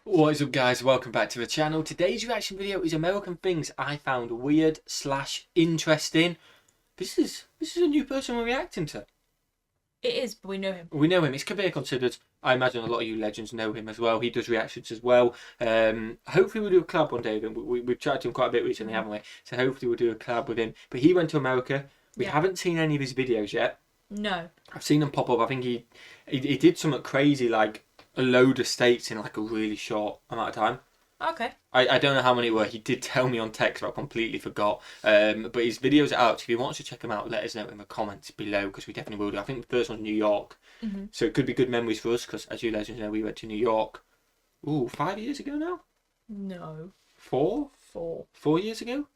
What is up, guys? Welcome back to the channel. Today's reaction video is American things I found weird / interesting. This is a new person we're reacting to. It is, but we know him. We know him. It's Kabir considered. I imagine a lot of you legends know him as well. He does reactions as well. Hopefully we'll do a collab one day. We've chatted to him quite a bit recently, haven't we? So hopefully we'll do a collab with him. But he went to America. We haven't seen any of his videos yet. No. I've seen them pop up. I think he did something crazy, like a load of states in like a really short amount of time. Okay. I don't know how many were. He did tell me on text, but I completely forgot. But his videos are out. If you want to check them out, let us know in the comments below, because we definitely will do. I think the first one's New York. So it could be good memories for us, because as you legends know, we went to New York, 5 years ago now? No. 4? 4. 4 years ago?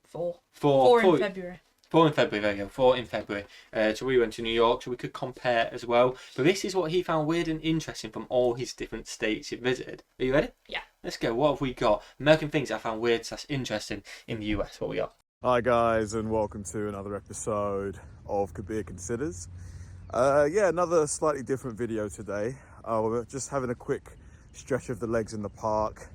4. 4 in February. 4 in February, there you go. 4 in February. So we went to New York, so we could compare as well. But this is what he found weird and interesting from all his different states he visited. Are you ready? Yeah. Let's go. What have we got? American things I found weird / interesting in the US. What we got? Hi guys, and welcome to another episode of Kabir Considers. Another slightly different video today. We're just having a quick stretch of the legs in the park.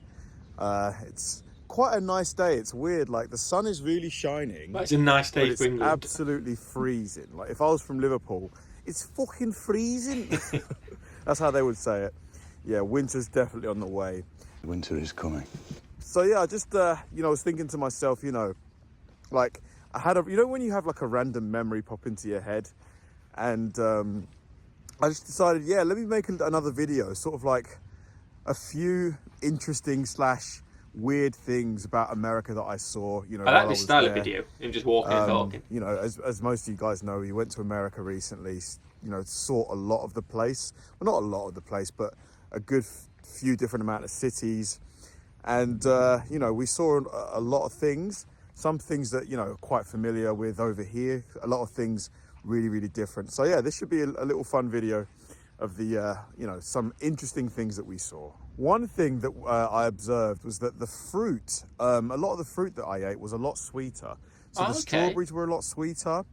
It's quite a nice day. It's weird, like the sun is really shining. It's a nice day but for England. It's absolutely freezing. Like if I was from Liverpool, it's fucking freezing. That's how they would say it. Yeah, winter's definitely on the way. Winter is coming. So yeah, I just I was thinking to myself, like I had when you have like a random memory pop into your head, and I just decided, let me make another video, sort of like a few interesting / weird things about America that I saw. I like this style of video, him just walking and talking. As most of you guys know, we went to America recently. Saw a lot of the place. Well, not a lot of the place, but a good few different amount of cities, and we saw a lot of things. Some things that quite familiar with over here, a lot of things really different. So yeah, this should be a little fun video of the some interesting things that we saw. One thing that I observed was that the fruit, a lot of the fruit that I ate was a lot sweeter. So the strawberries were a lot sweeter,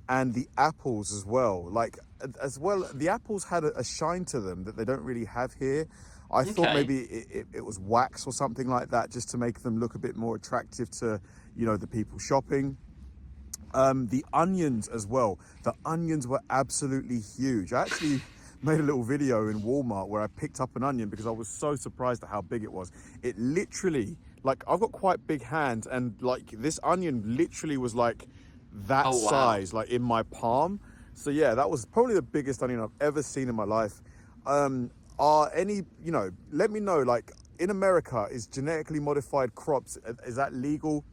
and the apples as well. The apples had a shine to them that they don't really have here. I thought maybe it was wax or something like that, just to make them look a bit more attractive to, the people shopping. The onions as well. The onions were absolutely huge. I actually made a little video in Walmart where I picked up an onion because I was so surprised at how big it was. It literally, like, I've got quite big hands, and like this onion literally was like that size, like in my palm. So yeah, that was probably the biggest onion I've ever seen in my life. Let me know, like in America, is genetically modified crops, is that legal?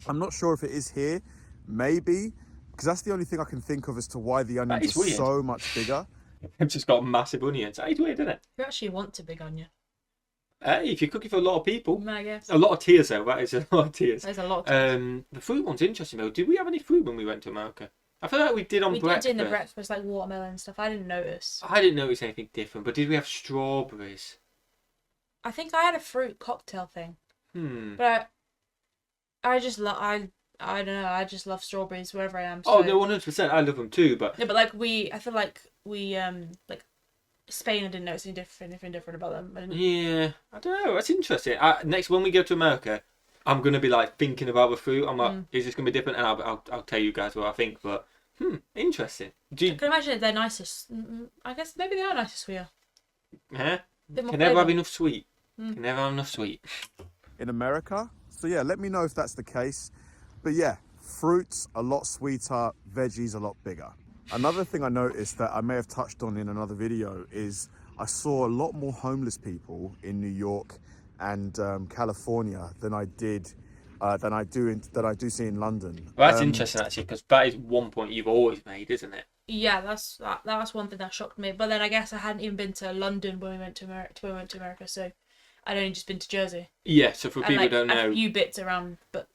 I'm not sure if it is here, maybe, because that's the only thing I can think of as to why the onions are so much bigger. They've just got massive onions. It's weird, isn't it? You actually want a big onion. Hey, if you're cooking for a lot of people. I guess. A lot of tears though, that is a lot of tears. There's a lot of tears. The fruit one's interesting though. Did we have any fruit when we went to America? I feel like we did on breakfast. We did in the breakfast, like watermelon and stuff. I didn't notice. I didn't notice anything different, but did we have strawberries? I think I had a fruit cocktail thing. But I just love, I don't know, I just love strawberries wherever I am. So. Oh, no, 100%. I love them too, but... Yeah, but like I feel like like Spain, I didn't notice anything different about them. Yeah, I don't know. That's interesting. Next, when we go to America, I'm going to be like thinking about the fruit. I'm like, is this going to be different? And I'll tell you guys what I think, but interesting. I can imagine they're nicest. I guess maybe they are nicest for you. Yeah? Can never have enough sweet. Can never have enough sweet. In America. So yeah, let me know if that's the case. But yeah, fruits a lot sweeter, veggies a lot bigger. Another thing I noticed that I may have touched on in another video is I saw a lot more homeless people in New York and California than I do see in London. Well, that's interesting actually, because that is one point you've always made, isn't it? Yeah, that's one thing that shocked me. But then I guess I hadn't even been to London when we went to America, so I'd only just been to Jersey. Yeah, so for people who don't know, a few bits around, but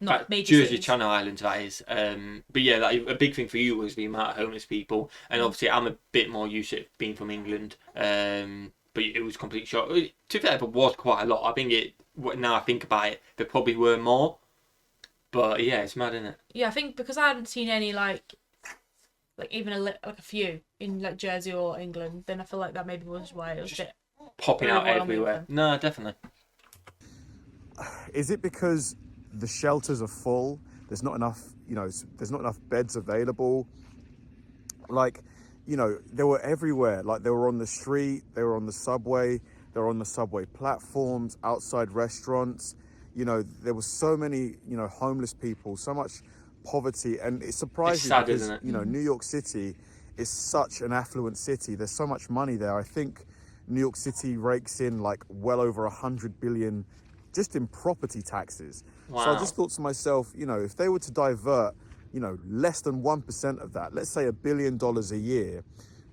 not major Jersey, cities. Channel Islands, that is. But yeah, like, a big thing for you was the amount of homeless people, and obviously I'm a bit more used to it being from England. But it was complete shock. To be fair, there was quite a lot. I think now I think about it, there probably were more. But yeah, it's mad, isn't it? Yeah, I think because I hadn't seen any like even a few in like Jersey or England, then I feel like that maybe was why it was a bit popping out overwhelming everywhere. them. No, definitely. Is it because the shelters are full? There's not enough, there's not enough beds available. Like, they were everywhere. Like, they were on the street, they were on the subway, they were on the subway platforms, outside restaurants. There was so many, homeless people, so much poverty, and it surprised me sad, because, isn't it? New York City is such an affluent city. There's so much money there. I think New York City rakes in like well over 100 billion just in property taxes. Wow. So I just thought to myself, if they were to divert, less than 1% of that, let's say $1 billion a year,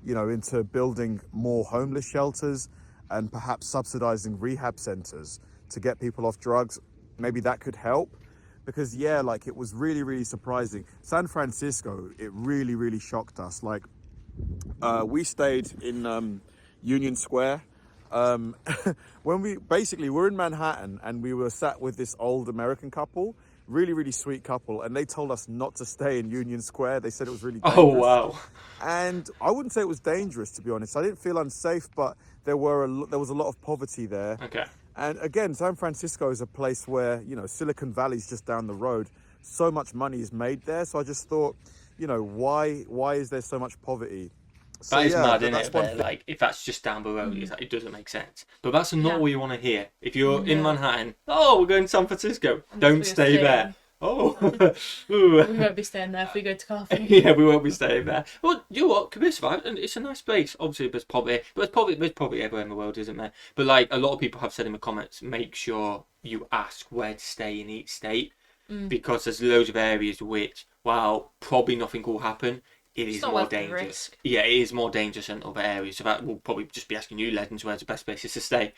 into building more homeless shelters and perhaps subsidizing rehab centers to get people off drugs, maybe that could help. Because it was really, really surprising. San Francisco, it really, really shocked us. Like, we stayed in Union Square. When we're in Manhattan and we were sat with this old American couple, really, really sweet couple, and they told us not to stay in Union Square. They said it was really dangerous. Oh, wow. And I wouldn't say it was dangerous, to be honest. I didn't feel unsafe, but there was a lot of poverty there. Okay. And again, San Francisco is a place where, Silicon Valley's just down the road. So much money is made there. So I just thought, why is there so much poverty? So, That is mad, isn't that's it? one But, thing. like, if that's just down the road, it doesn't make sense. But that's not what you want to hear. If you're in Manhattan, we're going to San Francisco. Don't stay there. Oh. We won't be staying there if we go to coffee. Yeah, we won't be staying there. Well, you know what? Can be survived, and it's a nice place. Obviously, there's poverty, but there's poverty everywhere in the world, isn't there? But like a lot of people have said in the comments, make sure you ask where to stay in each state, because there's loads of areas which, while probably nothing will happen, it is more dangerous. Risk. Yeah, it is more dangerous than other areas. So that will probably just be asking you, Legends, where's the best places to stay.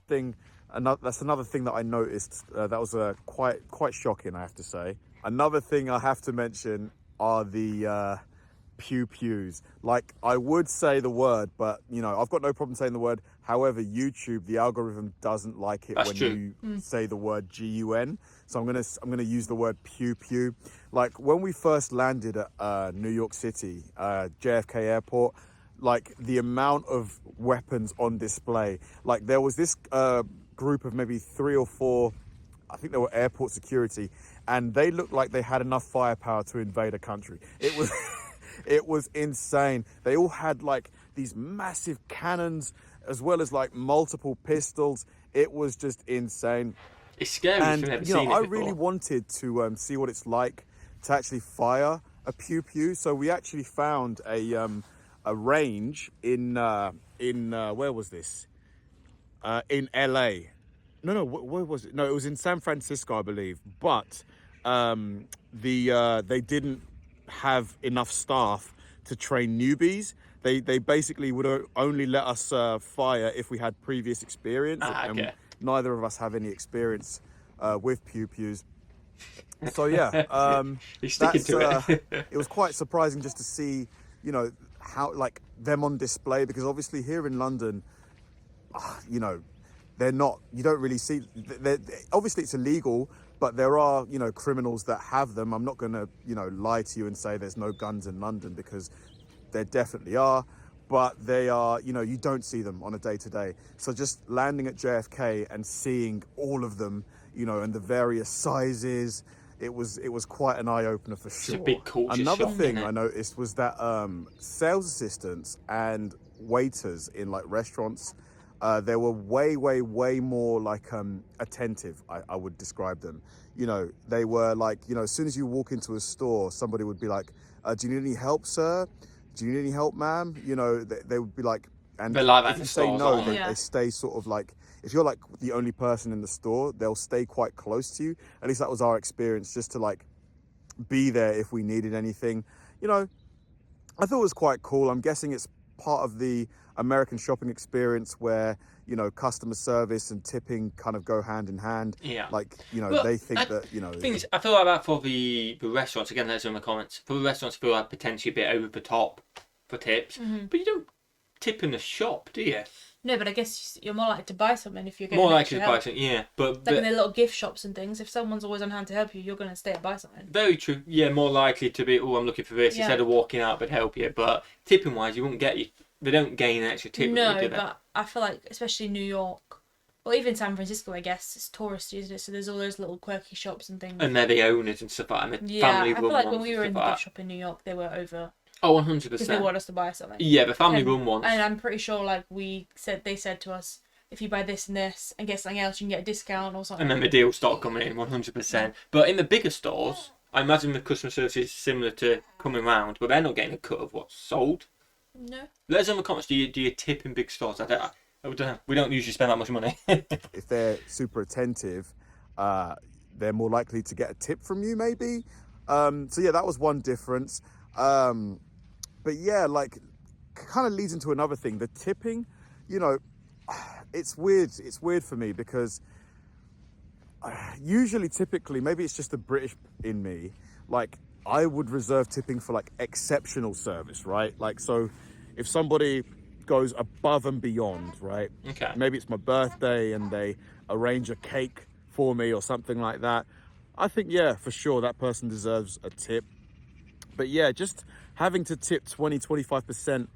That's another thing that I noticed that was quite shocking, I have to say. Another thing I have to mention are the pews. Like, I would say the word, but I've got no problem saying the word. However, YouTube, the algorithm doesn't like it when you say the word GUN. So I'm gonna use the word pew. Like, when we first landed at New York City, JFK Airport, like the amount of weapons on display. Like, there was this group of maybe 3 or 4, I think they were airport security, and they looked like they had enough firepower to invade a country. It was it was insane. They all had like these massive cannons as well as like multiple pistols. It was just insane. It's scary if you've never seen it I before. really wanted to see what it's like to actually fire a pew. So we actually found a range in where was this? In LA. No, where was it? No, it was in San Francisco, I believe. But they didn't have enough staff to train newbies. They basically would only let us fire if we had previous experience. Okay. And neither of us have any experience with pews. So yeah, He's sticking to it. it was quite surprising just to see, how like them on display, because obviously here in London, they're not. You don't really see. Obviously, it's illegal, but there are criminals that have them. I'm not going to lie to you and say there's no guns in London, because there definitely are. But they are, you don't see them on a day-to-day. So just landing at JFK and seeing all of them, and the various sizes, it was quite an eye-opener for sure. It's a big culture Another shock, thing isn't it? I noticed was that sales assistants and waiters in like restaurants, they were way more like attentive, I would describe them. They were like, as soon as you walk into a store, somebody would be like, do you need any help, sir? Do you need any help, ma'am? They would be like, and They're like that if in you the say stores, no, aren't they stay sort of like, if you're like the only person in the store, they'll stay quite close to you. At least that was our experience, just to like be there if we needed anything. I thought it was quite cool. I'm guessing it's part of the American shopping experience where, customer service and tipping kind of go hand in hand. Yeah. Like, Well, they think that, The thing is, I feel like that for the restaurants, again, let us know in the comments, for the restaurants, I feel like potentially a bit over the top for tips, but you don't tip in the shop, do you? No, but I guess you're more likely to buy something if you're getting More extra likely to buy help. something, yeah. But Like in the little gift shops and things, if someone's always on hand to help you, you're going to stay and buy something. very true. Yeah, more likely to be, I'm looking for this, Yeah. instead of walking out, but help you. But tipping wise, you won't get they don't gain an extra tip, No, do they? but I feel like, especially New York, or even San Francisco, I guess, it's touristy, isn't it? So there's all those little quirky shops and things. And they're the owners and stuff like that. And the Yeah, family I feel run like when ones we and were in stuff the like gift shop in New York, they were over. that. Oh, 100%. Because they want us to buy something. Yeah, the family run ones. And I'm pretty sure, like, they said to us, if you buy this and this and get something else, you can get a discount or something. And then the deals start coming in, 100%. But in the bigger stores, I imagine the customer service is similar to coming round, but they're not getting a cut of what's sold. No. Let us know in the comments, do you tip in big stores? I don't know. We don't usually spend that much money. If they're super attentive, they're more likely to get a tip from you, maybe. So yeah, that was one difference. But yeah, like, kind of leads into another thing. The tipping, you know, it's weird. It's weird for me because usually, typically, maybe it's just the British in me, like, I would reserve tipping for like exceptional service, right? Like, so if somebody goes above and beyond, right? Okay. Maybe it's my birthday and they arrange a cake for me or something like that. I think, yeah, for sure, that person deserves a tip. But yeah, just having to tip 20-25%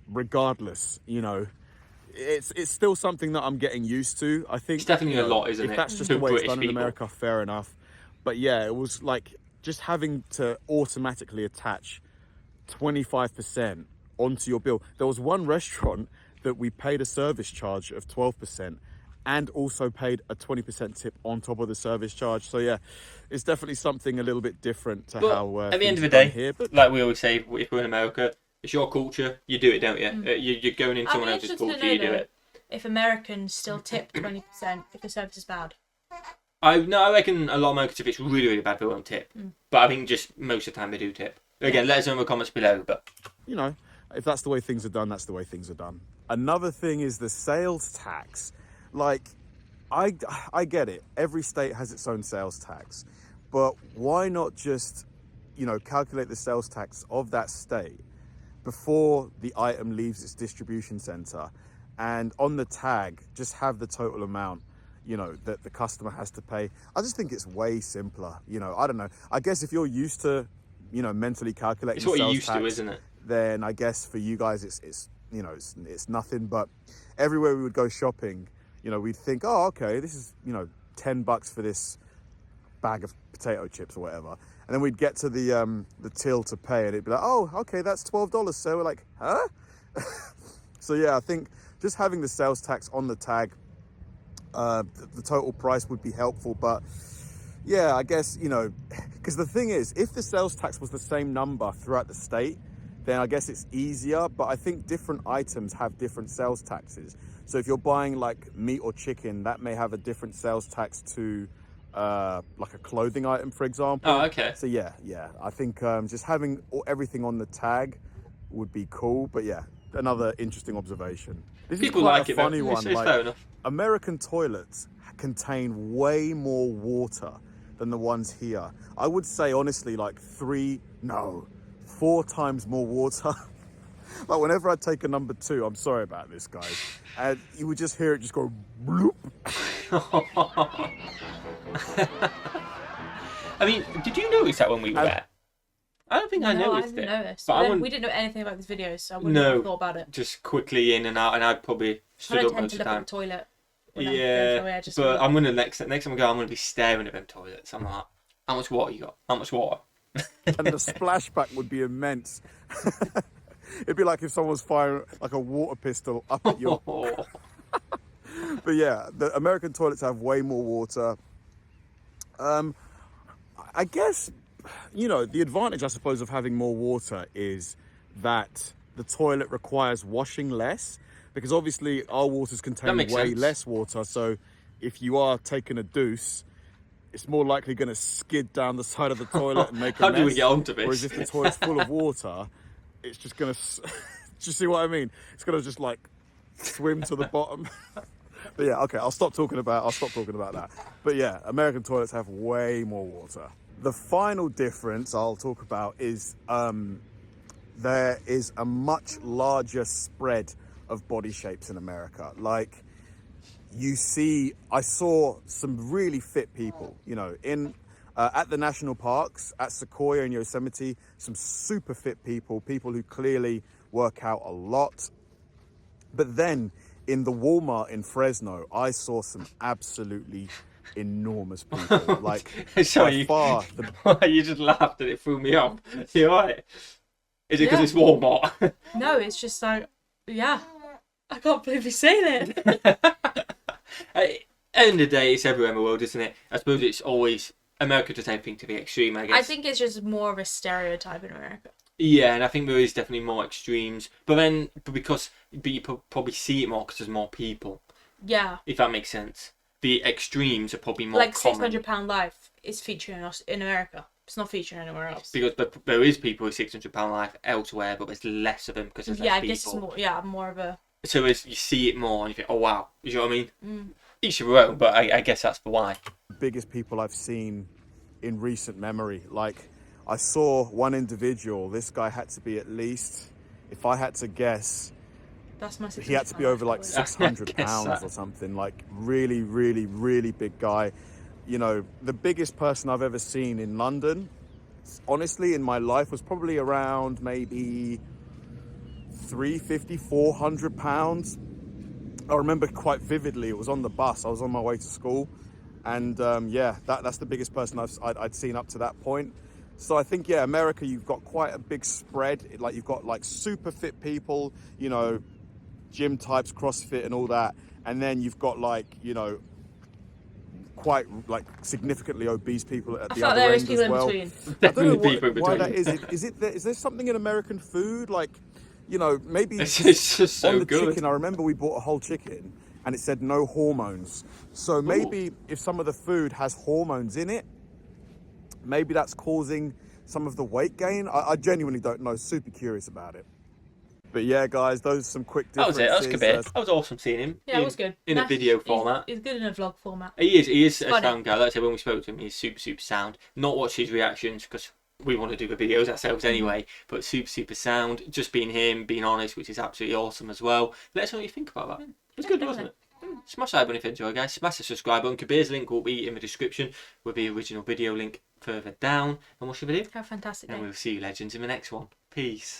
regardless, you know, it's still something that I'm getting used to. I think it's definitely a lot, isn't it? If that's just To the way it's British done in people. America, fair enough. But yeah, it was like just having to automatically attach 25% onto your bill. There was one restaurant that we paid a service charge of 12% and also paid a 20% tip on top of the service charge. So yeah, it's definitely something a little bit different to how at the end of the things are done day, here. But like we always say, if we're in America, it's your culture. You do it, don't you? You're going into I'd someone be else's interested to culture. know, You do though, it. if Americans still tip 20% if the service is bad. I reckon a lot of Americans, if it's really, really bad, they won't tip. But I think just most of the time they do tip. Again, let us know in the comments below. But you know, if that's the way things are done, that's the way things are done. Another thing is the sales tax. Like, I get it. Every state has its own sales tax. But why not just, you know, calculate the sales tax of that state before the item leaves its distribution center, and on the tag, just have the total amount, you know, that the customer has to pay. I just think it's way simpler. You know, I don't know. I guess if you're used to, you know, mentally calculating it's what you're sales used tax, to, isn't it? then I guess for you guys it's you know, it's nothing. But everywhere we would go shopping, you know, we'd think, oh, okay, this is, you know, $10 for this bag of potato chips or whatever. And then we'd get to the till to pay, and it'd be like, oh, okay, that's $12. So we're like, huh? So yeah, I think just having the sales tax on the tag, the total price would be helpful. But yeah, I guess, you know, because the thing is, if the sales tax was the same number throughout the state, then I guess it's easier. But I think different items have different sales taxes. So if you're buying like meat or chicken, that may have a different sales tax to like a clothing item, for example. Oh, okay. So yeah, I think just having everything on the tag would be cool. But yeah, another interesting observation. This People is quite like a it, though. funny one. It's fair enough. American toilets contain way more water than the ones here. I would say honestly, like 4 times more water. Like whenever I take a number 2, I'm sorry about this, guys, and you would just hear it just go bloop. I mean, did you notice that when we were there? I don't think I noticed didn't it. notice. But We didn't know anything about this video, so I wouldn't have thought about it. Just quickly in and out, and I'd probably stood I up don't tend most to of the look at time. the toilet. But I'm gonna next time I go, I'm gonna be staring at them toilets. I'm like, how much water you got? How much water? And the splashback would be immense. It'd be like if someone was firing like a water pistol up at your... But yeah, the American toilets have way more water. I guess, you know, the advantage, I suppose, of having more water is that the toilet requires washing less, because obviously our waters contain way sense. less water. So if you are taking a deuce, it's more likely going to skid down the side of the toilet and make a How mess. do we get onto this? Whereas if the toilet's full of water, it's just going to... Do you see what I mean? It's going to just like swim to the bottom. But yeah, okay, I'll stop talking about that. But yeah, American toilets have way more water. The final difference I'll talk about is there is a much larger spread of body shapes in America. Like, I saw some really fit people, you know, at the national parks, at Sequoia and Yosemite, some super fit people who clearly work out a lot. But then in the Walmart in Fresno, I saw some absolutely enormous people. Like, Sorry, by far, you just laughed and it threw me off. You alright? Is it because Yeah. it's Walmart? No, it's just like, yeah. I can't believe you've seen it. At the end of the day, it's everywhere in the world, isn't it? I suppose it's always America does everything to the extreme, I guess. I think it's just more of a stereotype in America. Yeah, and I think there is definitely more extremes. But you probably see it more because there's more people. Yeah. If that makes sense. The extremes are probably more Like common. £600 Life is featured in America. It's not featured anywhere else. Because there is people with £600 life elsewhere, but there's less of them because there's less I people. guess it's more of a... So as you see it more and you think, oh wow, you know what I mean? Mm. Each of their own, but I guess that's the why. biggest people I've seen in recent memory. Like, I saw one individual, this guy had to be at least, if I had to guess, That's my he had to be over like 600 pounds or something. Like, really, really, really big guy. You know, the biggest person I've ever seen in London, honestly, in my life, was probably around maybe 350, 400 pounds. I remember quite vividly, it was on the bus. I was on my way to school. And yeah, that's the biggest person I'd seen up to that point. So I think, yeah, America, you've got quite a big spread. Like, you've got like super fit people, you know, gym types, CrossFit and all that. And then you've got like, you know, quite like significantly obese people at the other end as well. In between. I don't know People in why between. that is. Is there something in American food? Like, you know, maybe It's just so on the good. chicken, I remember we bought a whole chicken and it said no hormones. So maybe if some of the food has hormones in it, maybe that's causing some of the weight gain. I genuinely don't know. Super curious about it. But yeah, guys, those are some quick That was differences. it. That was Kabir. That was awesome seeing him. Yeah, it was good. In a Nice. video format. He's good in a vlog format. He is a funny. sound guy. Like I said, when we spoke to him, he's super, super sound. Not watch his reactions because we want to do the videos ourselves anyway, but super, super sound. Just being him, being honest, which is absolutely awesome as well. Let us know what you think about that. It was good, wasn't it? Smash that button if you enjoy, guys. Smash the subscribe button. Kabir's link will be in the description with the original video link further down. And watch the video. Have a fantastic day. And we'll see you legends in the next one. Peace.